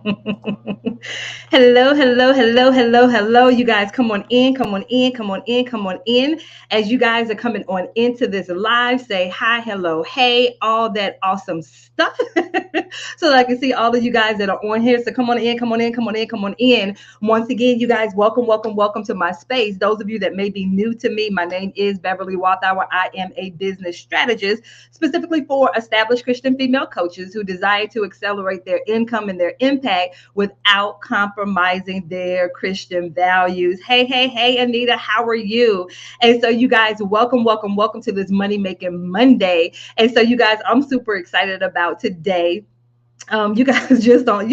Hello, hello, hello, hello, hello. You guys come on in, come on in, come on in, come on in. As you guys are coming on into this live, say hi, hello, hey, all that awesome stuff. So that I can see all of you guys that are on here. So come on in, come on in, come on in, come on in. Once again, you guys, welcome, welcome, welcome to my space. Those of you that may be new to me, my name is Beverly Walthour. I am a business strategist specifically for established Christian female coaches who desire to accelerate their income and their impact without compromising their Christian values. Hey, hey, hey, Anita, how are you? And so, you guys, welcome, welcome, welcome to this Money Making Monday. And so, you guys, I'm super excited about today. You guys just don't,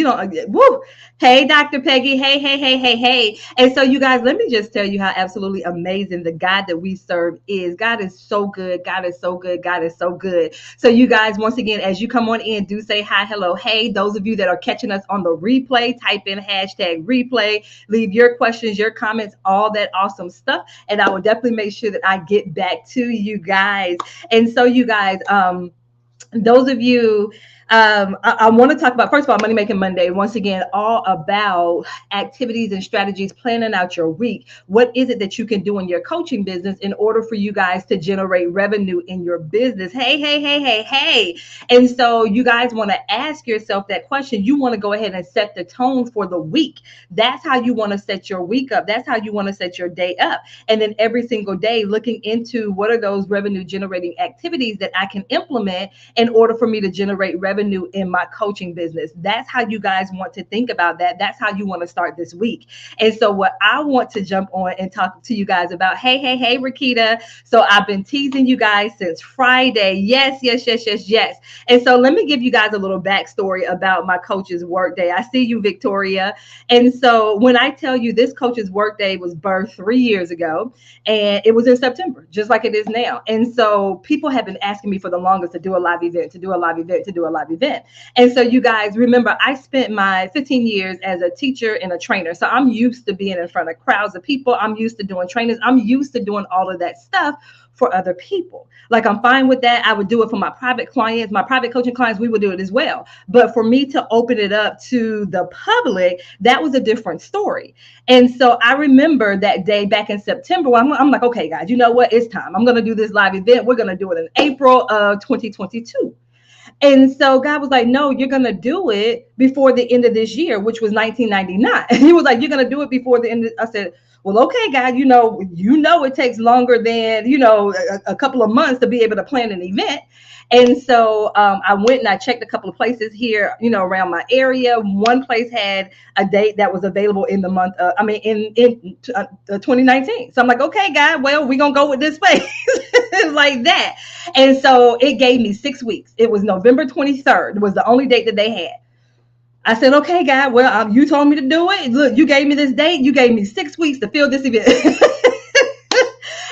woo. Hey, Dr. Peggy. Hey, hey, hey, hey, hey. And so, you guys, let me just tell you how absolutely amazing the God that we serve is. God is so good. God is so good. God is so good. So, you guys, once again, as you come on in, do say hi, hello, hey. Those of you that are catching us on the replay, type in hashtag replay, leave your questions, your comments, all that awesome stuff. And I will definitely make sure that I get back to you guys. And so, you guys, those of you I want to talk about, first of all, Money Making Monday, once again, all about activities and strategies, planning out your week. What is it that you can do in your coaching business in order for you guys to generate revenue in your business? Hey, hey, hey, hey, hey. And so you guys want to ask yourself that question. You want to go ahead and set the tone for the week. That's how you want to set your week up. That's how you want to set your day up. And then every single day, looking into what are those revenue generating activities that I can implement in order for me to generate revenue in my coaching business. That's how you guys want to think about that. That's how you want to start this week. And so what I want to jump on and talk to you guys about, hey, hey, hey, Rakita. So I've been teasing you guys since Friday. Yes, yes, yes, yes, yes. And so let me give you guys a little backstory about my coach's workday. I see you, Victoria. And so when I tell you this coach's workday was birthed 3 years ago, and it was in September, just like it is now. And so people have been asking me for the longest to do a live event, to do a live event, to do a live event. And so you guys remember, I spent my 15 years as a teacher and a trainer. So I'm used to being in front of crowds of people. I'm used to doing trainings. I'm used to doing all of that stuff for other people. Like, I'm fine with that. I would do it for my private clients, my private coaching clients, we would do it as well. But for me to open it up to the public, that was a different story. And so I remember that day back in September, I'm like, okay, guys, you know what? It's time. I'm going to do this live event. We're going to do it in April of 2022. And so God was like, no, you're going to do it before the end of this year, which was 1999. And he was like, you're going to do it before the end. I said, well, okay, God, it takes longer than, a couple of months to be able to plan an event. And so I went and I checked a couple of places here, around my area. One place had a date that was available in the month, in 2019. So I'm like, okay, God, well, we're going to go with this place like that. And so it gave me 6 weeks. It was November 23rd was the only date that they had. I said, okay, God, well, you told me to do it. Look, you gave me this date. You gave me 6 weeks to fill this event.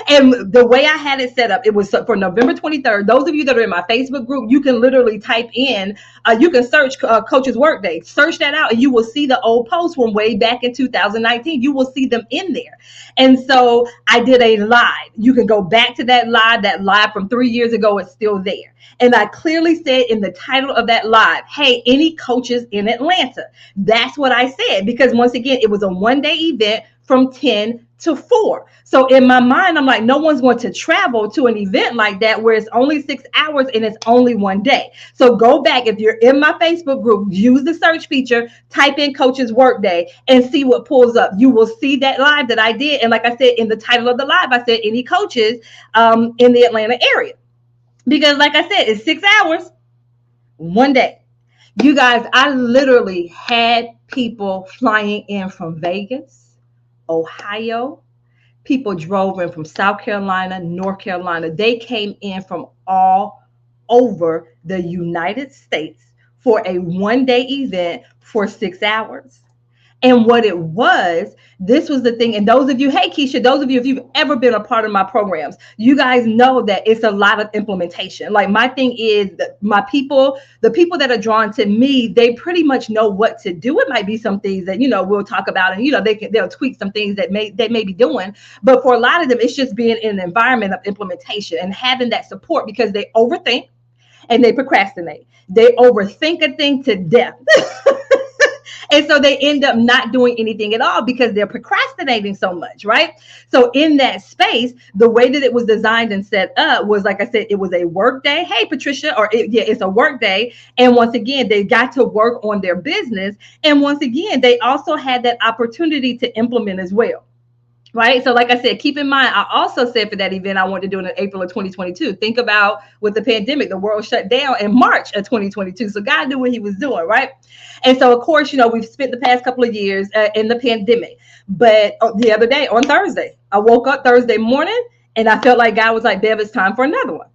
And the way I had it set up, it was for November 23rd. Those of you that are in my Facebook group, you can literally type in, you can search Coach's Workday. Search that out, and you will see the old posts from way back in 2019. You will see them in there. And so I did a live. You can go back to that live from 3 years ago. It's still there. And I clearly said in the title of that live, hey, any coaches in Atlanta? That's what I said, because once again, it was a one-day event from 10 to 4. So in my mind, I'm like, no one's going to travel to an event like that where it's only 6 hours and it's only one day. So go back. If you're in my Facebook group, use the search feature, type in Coach's Workday and see what pulls up. You will see that live that I did. And like I said, in the title of the live, I said any coaches in the Atlanta area. Because like I said, it's 6 hours, one day. You guys, I literally had people flying in from Vegas, Ohio. People drove in from South Carolina, North Carolina. They came in from all over the United States for a one-day event for 6 hours. And what it was, this was the thing. And those of you, hey, Keisha, those of you, if you've ever been a part of my programs, you guys know that it's a lot of implementation. Like, my thing is that the people that are drawn to me, they pretty much know what to do. It might be some things that, we'll talk about, and, they'll tweak some things that they may be doing. But for a lot of them, it's just being in an environment of implementation and having that support, because they overthink and they procrastinate. They overthink a thing to death. And so they end up not doing anything at all because they're procrastinating so much, right? So in that space, the way that it was designed and set up was, like I said, it was a work day. Hey, Patricia, it's a work day. And once again, they got to work on their business. And once again, they also had that opportunity to implement as well. Right. So like I said, keep in mind, I also said for that event, I wanted to do it in April of 2022. Think about with the pandemic, the world shut down in March of 2022. So God knew what he was doing. Right. And so, of course, we've spent the past couple of years in the pandemic. But the other day on Thursday, I woke up Thursday morning and I felt like God was like, Bev, it's time for another one.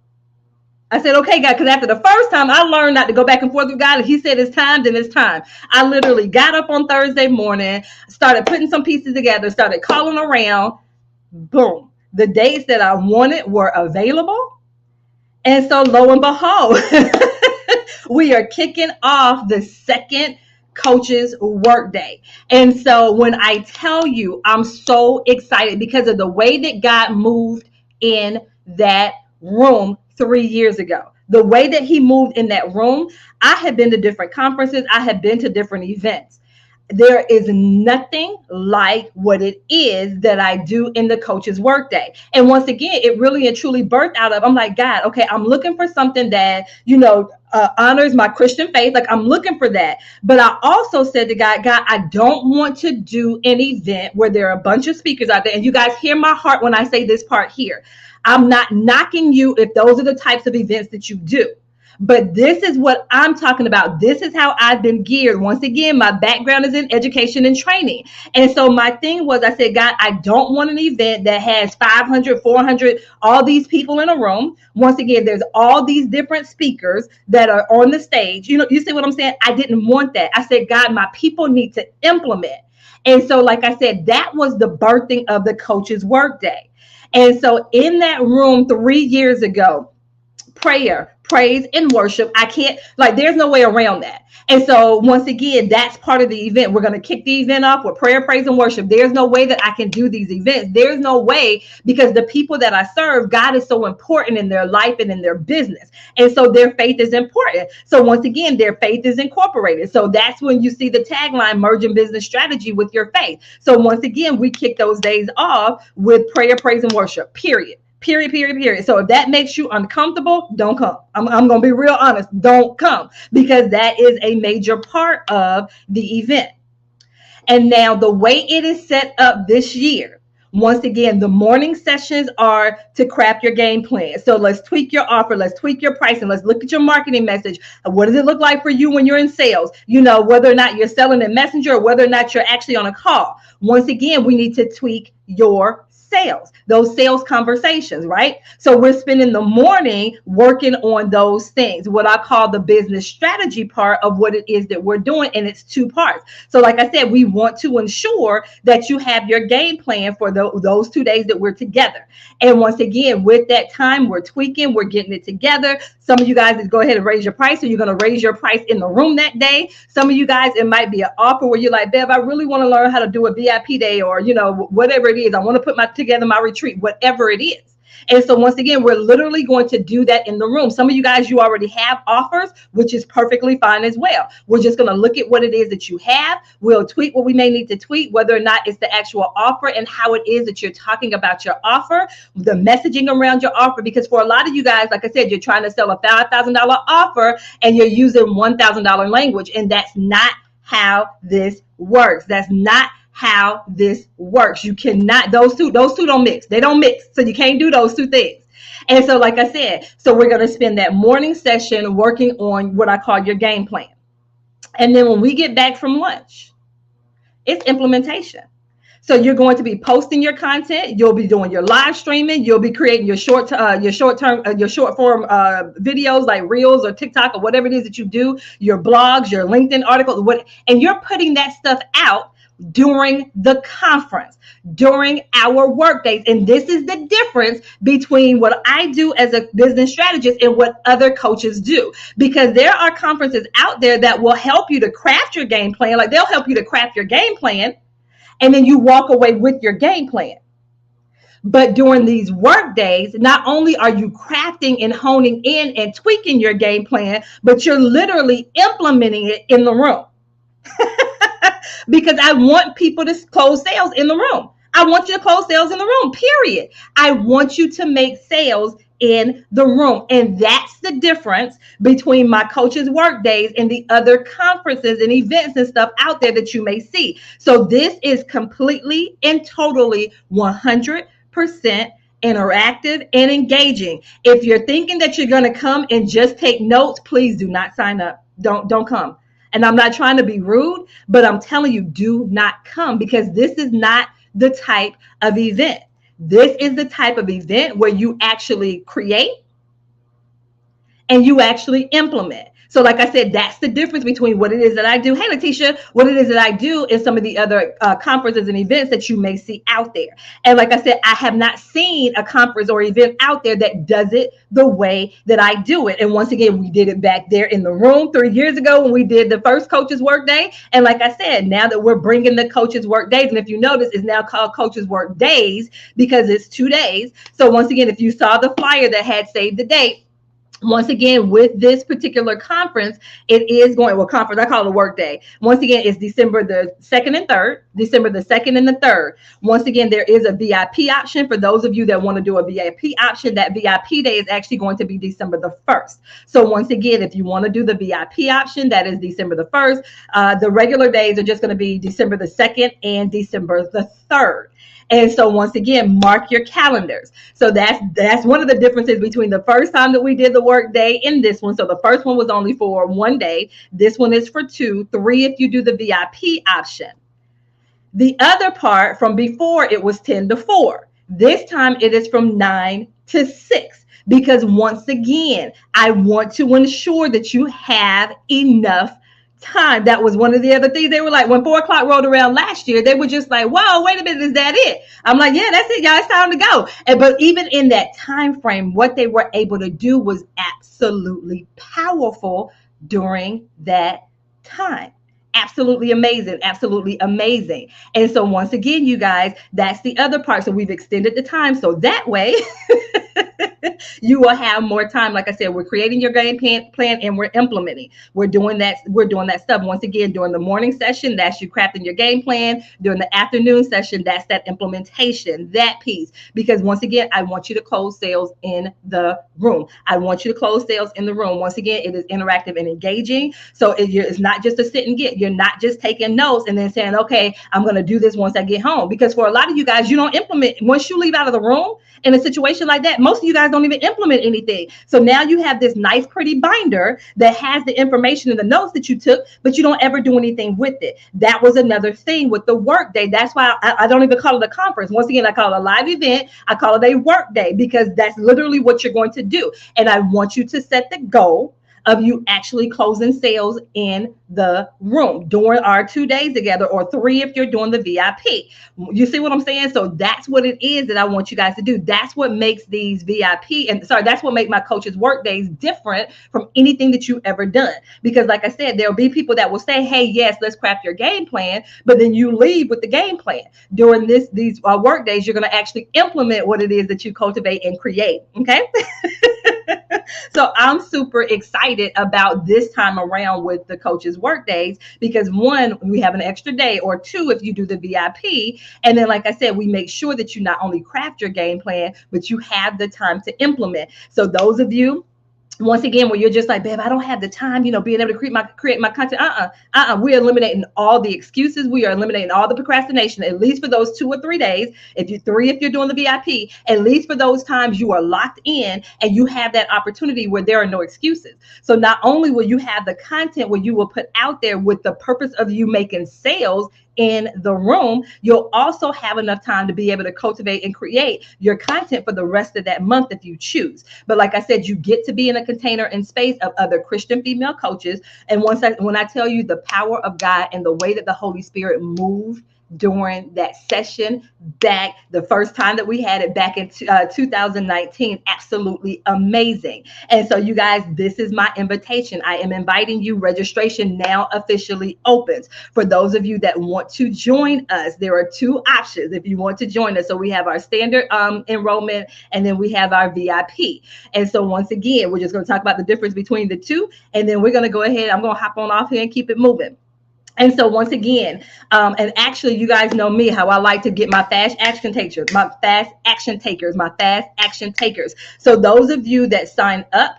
I said, okay, God, because after the first time I learned not to go back and forth with God. If he said it's time, then it's time. I literally got up on Thursday morning, started putting some pieces together, started calling around. Boom. The dates that I wanted were available. And so lo and behold, we are kicking off the second Coaches Workday. And so when I tell you, I'm so excited because of the way that God moved in that room 3 years ago. The way that he moved in that room, I have been to different conferences. I have been to different events. There is nothing like what it is that I do in the Coaches Workday. And once again, it really and truly birthed out of, I'm like, God, okay, I'm looking for something that, honors my Christian faith. Like, I'm looking for that. But I also said to God, I don't want to do an event where there are a bunch of speakers out there. And you guys hear my heart when I say this part here. I'm not knocking you if those are the types of events that you do. But this is what I'm talking about. This is how I've been geared. Once again, my background is in education and training. And so my thing was, I said, God, I don't want an event that has 500, 400, all these people in a room. Once again, there's all these different speakers that are on the stage. You see what I'm saying? I didn't want that. I said, God, my people need to implement. And so, like I said, that was the birthing of the Coaches Workday. And so in that room 3 years ago, prayer, praise, and worship. There's no way around that. And so once again, that's part of the event. We're going to kick the event off with prayer, praise, and worship. There's no way that I can do these events. There's no way, because the people that I serve, God is so important in their life and in their business. And so their faith is important. So once again, their faith is incorporated. So that's when you see the tagline, merging business strategy with your faith. So once again, we kick those days off with prayer, praise, and worship, period. Period. So if that makes you uncomfortable, don't come. I'm going to be real honest. Don't come, because that is a major part of the event. And now the way it is set up this year, once again, the morning sessions are to craft your game plan. So let's tweak your offer. Let's tweak your pricing. Let's look at your marketing message. What does it look like for you when you're in sales? Whether or not you're selling in Messenger or whether or not you're actually on a call. Once again, we need to tweak your sales, those sales conversations, right? So we're spending the morning working on those things, what I call the business strategy part of what it is that we're doing. And it's 2 parts. So like I said, we want to ensure that you have your game plan for those 2 days that we're together. And once again, with that time, we're tweaking, we're getting it together. Some of you guys is go ahead and raise your price. So you're going to raise your price in the room that day. Some of you guys, it might be an offer where you're like, Bev, I really want to learn how to do a VIP day, or, whatever it is. I want to put together my retreat, whatever it is. And so once again, we're literally going to do that in the room. Some of you guys, you already have offers, which is perfectly fine as well. We're just going to look at what it is that you have. We'll tweak what we may need to tweak, whether or not it's the actual offer and how it is that you're talking about your offer, the messaging around your offer. Because for a lot of you guys, like I said, you're trying to sell a $5,000 offer and you're using $1,000 language. And that's not how this works. That's not how this works. You cannot, those two don't mix. They don't mix. So you can't do those 2 things. And so, like I said, so we're going to spend that morning session working on what I call your game plan. And then when we get back from lunch, it's implementation. So you're going to be posting your content. You'll be doing your live streaming. You'll be creating your short form videos like Reels or TikTok or whatever it is that you do, your blogs, your LinkedIn articles, and you're putting that stuff out during the conference, during our work days. And this is the difference between what I do as a business strategist and what other coaches do, because there are conferences out there that will help you to craft your game plan. Like, they'll help you to craft your game plan, and then you walk away with your game plan. But during these work days, not only are you crafting and honing in and tweaking your game plan, but you're literally implementing it in the room. because I want people to close sales in the room. I want you to close sales in the room, period. I want you to make sales in the room. And that's the difference between my coaches' work days and the other conferences and events and stuff out there that you may see. So this is completely and totally 100% interactive and engaging. If you're thinking that you're going to come and just take notes, please do not sign up. Don't come. And I'm not trying to be rude, but I'm telling you, do not come, because this is not the type of event. This is the type of event where you actually create and you actually implement. So like I said, that's the difference between what it is that I do. Hey, Letitia, what it is that I do is some of the other conferences and events that you may see out there. And like I said, I have not seen a conference or event out there that does it the way that I do it. And once again, we did it back there in the room 3 years ago when we did the first Coaches Work Day. And like I said, now that we're bringing the Coaches Work Days, and if you notice, it's now called Coaches Work Days because it's 2 days. So once again, if you saw the flyer that had saved the date, once again, with this particular conference, it is going, well, conference, I call it a work day. Once again, it's December the 2nd and 3rd, December the 2nd and the 3rd. Once again, there is a VIP option for those of you that want to do a VIP option. That VIP day is actually going to be December the 1st. So once again, if you want to do the VIP option, that is December the 1st. The regular days are just going to be December the 2nd and December the 3rd. And so once again, mark your calendars. So that's one of the differences between the first time that we did the work day and this one. So the first one was only for 1 day. This one is for 2, 3 if you do the VIP option. The other part from before, it was 10 to 4. This time it is from 9 to 6. Because once again, I want to ensure that you have enough time. That was one of the other things. They were like, when 4 o'clock rolled around last year, they were just like, whoa, wait a minute, is that it? I'm like, yeah, that's it, y'all, it's time to go. But even in that time frame, what they were able to do was absolutely powerful during that time. Absolutely amazing. Absolutely amazing. And so once again, you guys, that's the other part. So we've extended the time. So that way you will have more time. Like I said, we're creating your game plan and we're implementing. We're doing that stuff. Once again, during the morning session, that's you crafting your game plan. During the afternoon session, that's that implementation, that piece. Because once again, I want you to close sales in the room. I want you to close sales in the room. Once again, it is interactive and engaging. So it's not just a sit and get. You're not just taking notes and then saying, okay, I'm going to do this once I get home. Because for a lot of you guys, you don't implement. Once you leave out of the room in a situation like that, most of you guys don't even implement anything. So now you have this nice, pretty binder that has the information and the notes that you took, but you don't ever do anything with it. That was another thing with the work day. That's why I don't even call it a conference. Once again, I call it a live event. I call it a work day because that's literally what you're going to do. And I want you to set the goal of you actually closing sales in the room during our 2 days together, or 3 if you're doing the VIP. You see what I'm saying? So that's what it is that I want you guys to do. That's what makes these VIP, that's what make my coaches work days different from anything that you've ever done. Because like I said, there'll be people that will say, hey, yes, let's craft your game plan, but then you leave with the game plan. During these work days, you're going to actually implement what it is that you cultivate and create. Okay. So I'm super excited about this time around with the coaches work days, because 1, we have an extra day, or 2, if you do the VIP. And then, like I said, we make sure that you not only craft your game plan, but you have the time to implement. So those of you, once again, where you're just like, babe, I don't have the time, being able to create my content. We're eliminating all the excuses. We are eliminating all the procrastination, at least for those 2 or 3 days. If you're doing the VIP, at least for those times you are locked in and you have that opportunity where there are no excuses. So not only will you have the content where you will put out there with the purpose of you making sales in the room, you'll also have enough time to be able to cultivate and create your content for the rest of that month if you choose. But like I said, you get to be in a container and space of other Christian female coaches. And when I tell you the power of God and the way that the Holy Spirit moved during that session back the first time that we had it back in 2019, absolutely amazing. And so you guys, this is my invitation. I am inviting you. Registration now officially opens for those of you that want to join us. There are 2 options if you want to join us. So we have our standard enrollment, and then we have our VIP. And so once again, we're just going to talk about the difference between the 2, and then we're going to go ahead. I'm going to hop on off here and keep it moving. And so once again, and actually, you guys know me, how I like to get my fast action takers, my fast action takers. So those of you that sign up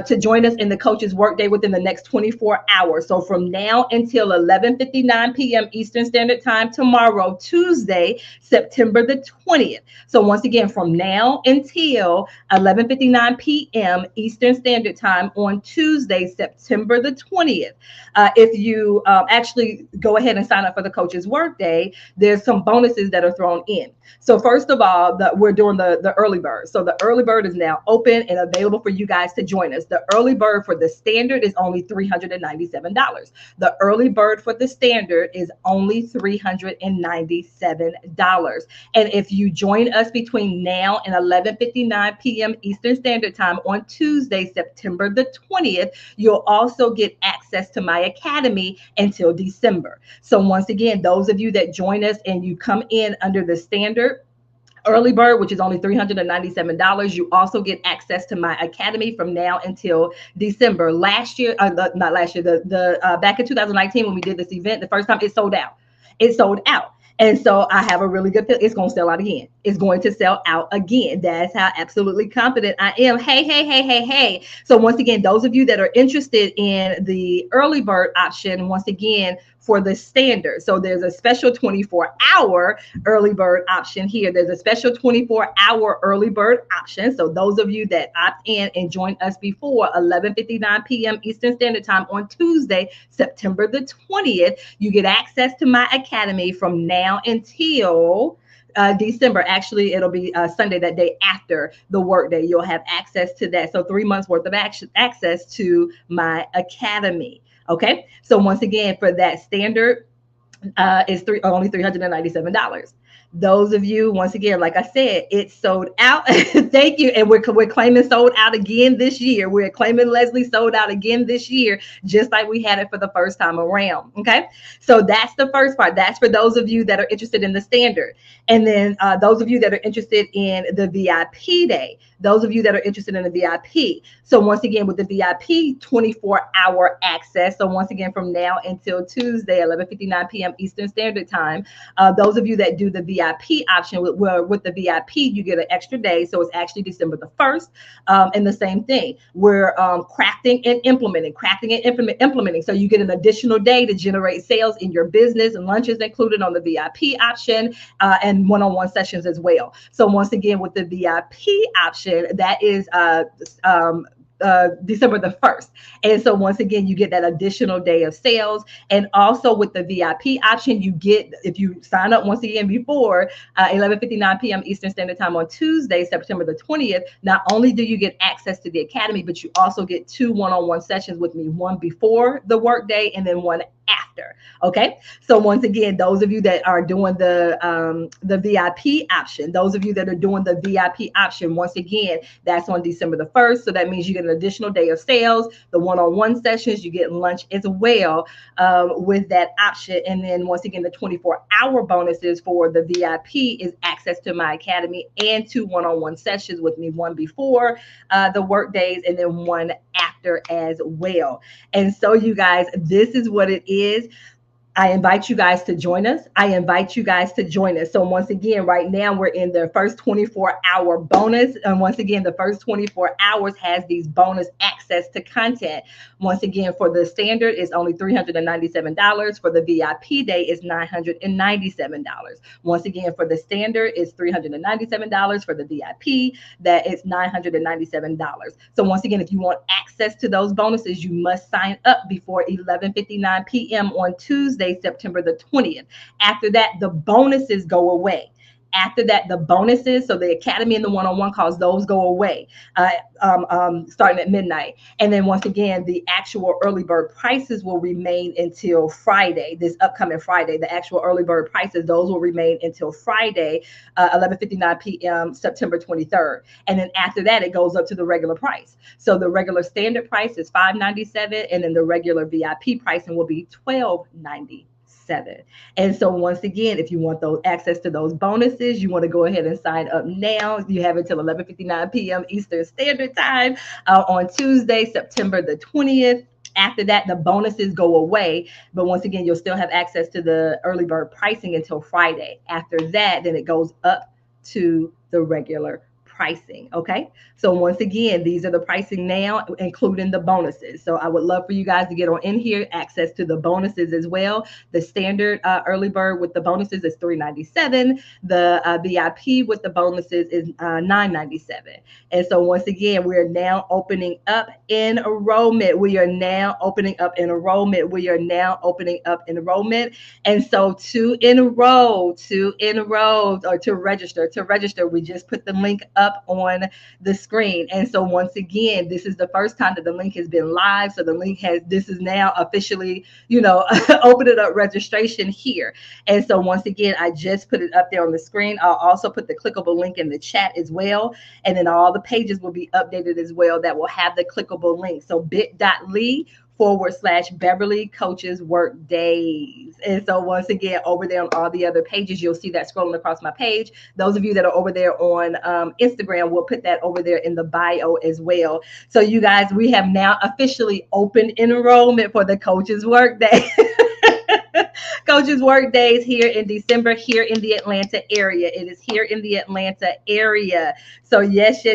to join us in the coach's workday within the next 24 hours. So from now until 11:59 p.m. Eastern Standard Time tomorrow, Tuesday, September the 20th. So once again, from now until 11:59 p.m. Eastern Standard Time on Tuesday, September the 20th. If you actually go ahead and sign up for the coach's workday, there's some bonuses that are thrown in. So first of all, we're doing the early bird. So the early bird is now open and available for you guys to join us. The early bird for the standard is only $397. The early bird for the standard is only $397. And if you join us between now and 11:59 p.m. Eastern Standard Time on Tuesday, September the 20th, you'll also get access to my academy until December. So once again, those of you that join us and you come in under the standard early bird, which is only $397, you also get access to my academy from now until December. Last year, not last year, back in 2019 when we did this event, the first time it sold out. It sold out. And so I have a really good feel. It's going to sell out again. It's going to sell out again. That's how absolutely confident I am. Hey. So once again, those of you that are interested in the early bird option, once again, for the standard. So there's a special 24-hour early bird option here. There's a special 24-hour early bird option. So those of you that opt in and join us before 11:59 p.m. Eastern Standard Time on Tuesday, September the 20th, you get access to my academy from now until December. Actually, it'll be Sunday, that day after the workday. You'll have access to that. So 3 months worth of access to my academy. Okay, so once again, for that standard is only $397. Those of you, once again, like I said, it's sold out. Thank you. And we're claiming sold out again this year. We're claiming Leslie sold out again this year, just like we had it for the first time around. Okay, so that's the first part. That's for those of you that are interested in the standard. And then those of you that are interested in the VIP day, those of you that are interested in the VIP. So once again, with the VIP 24-hour access. So once again, from now until Tuesday, 11:59 p.m. Eastern Standard Time, those of you that do the VIP option, with the VIP, you get an extra day. So it's actually December the 1st. And the same thing, we're crafting and implementing. So you get an additional day to generate sales in your business, and lunches included on the VIP option, and one-on-one sessions as well. So once again, with the VIP option, that is December the 1st. And so once again, you get that additional day of sales. And also with the VIP option, you get, if you sign up once again before 11:59 p.m. Eastern Standard Time on Tuesday, September the 20th, not only do you get access to the academy, but you also get 2 one-on-one sessions with me, one before the workday and then one after. Okay, so once again, those of you that are doing the VIP option, those of you that are doing the VIP option, once again, that's on December the 1st. So that means you get an additional day of sales, the one-on-one sessions, you get lunch as well with that option. And then once again, the 24-hour bonuses for the VIP is access to my academy and 2 one-on-one sessions with me, one before the work days and then one after as well. And so you guys, this is what it is. I invite you guys to join us. So once again, right now we're in the first 24-hour bonus. And once again, the first 24 hours has these bonus access to content. Once again, for the standard is only $397. For the VIP day is $997. Once again, for the standard is $397. For the VIP, that is $997. So once again, if you want access to those bonuses, you must sign up before 11:59 p.m. on Tuesday, September the 20th. After that, the bonuses go away. So the academy and the one-on-one calls, those go away starting at midnight. And then once again, the actual early bird prices will remain until Friday, this upcoming Friday. The actual early bird prices, those will remain until Friday, 11:59 p.m., September 23rd. And then after that, it goes up to the regular price. So the regular standard price is $597, and then the regular VIP pricing will be $1297. And so once again, if you want those access to those bonuses, you want to go ahead and sign up now. You have until 11:59 p.m. Eastern Standard Time on Tuesday, September the 20th. After that, the bonuses go away. But once again, you'll still have access to the early bird pricing until Friday. After that, then it goes up to the regular pricing. Okay. So once again, these are the pricing now, including the bonuses. So I would love for you guys to get on in here, access to the bonuses as well. The standard early bird with the bonuses is $397. The VIP with the bonuses is $997. And so once again, we are now opening up enrollment. We are now opening up enrollment. We are now opening up enrollment. And so to enroll, or to register, we just put the link up on the screen. And so once again, this is the first time that the link has been live. So the link this is now officially, opening up registration here. And so once again, I just put it up there on the screen. I'll also put the clickable link in the chat as well. And then all the pages will be updated as well that will have the clickable link. So bit.ly/Beverly Coaches WORKdays. And so once again, over there on all the other pages, you'll see that scrolling across my page. Those of you that are over there on Instagram, we'll put that over there in the bio as well. So you guys, we have now officially opened enrollment for the Coaches Workday. Coaches WORKdays here in December, here in the Atlanta area. It is here in the Atlanta area. So yes. So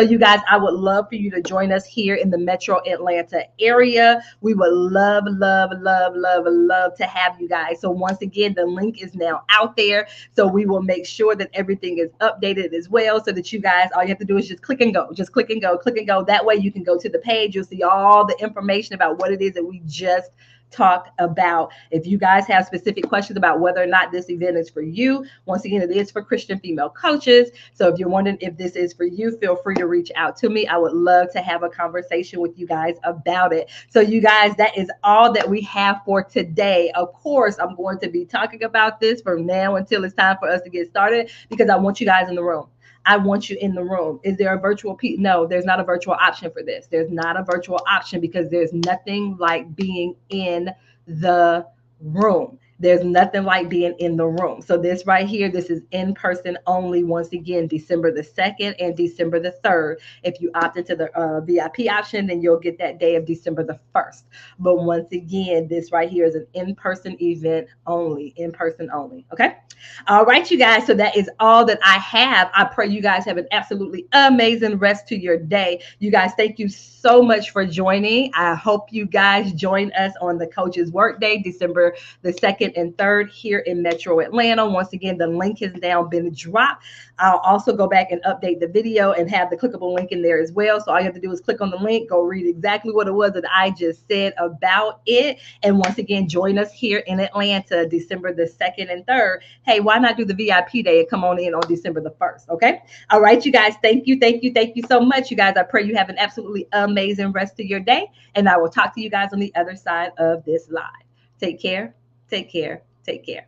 you guys, I would love for you to join us here in the Metro Atlanta area. We would love to have you guys. So once again, the link is now out there. So we will make sure that everything is updated as well, so that you guys, all you have to do is just click and go. Just click and go. That way you can go to the page. You'll see all the information about what it is that we just talked about. If you guys have specific questions about whether or not this event is for you, once again, it is for Christian female coaches. So if you're wondering if this is for you, feel free to reach out to me. I would love to have a conversation with you guys about it. So you guys, that is all that we have for today. Of course, I'm going to be talking about this from now until it's time for us to get started, because I want you guys in the room. I want you in the room. Is there a virtual No, there's not a virtual option for this. There's not a virtual option, because there's nothing like being in the room. There's nothing like being in the room. So this right here, this is in person only. Once again, December the 2nd and December the 3rd. If you opt into the VIP option, then you'll get that day of December the 1st. But once again, this right here is an in-person event only, in person only. Okay. All right, you guys. So that is all that I have. I pray you guys have an absolutely amazing rest to your day. You guys, thank you so much for joining. I hope you guys join us on the Coaches Workday, December the 2nd and 3rd here in Metro Atlanta. Once again, the link has now been dropped. I'll also go back and update the video and have the clickable link in there as well. So all you have to do is click on the link, go read exactly what it was that I just said about it. And once again, join us here in Atlanta, December the 2nd and 3rd. Hey, why not do the VIP day and come on in on December the 1st? Okay. All right, you guys. Thank you so much. You guys, I pray you have an absolutely amazing rest of your day. And I will talk to you guys on the other side of this live. Take care. Take care. Take care.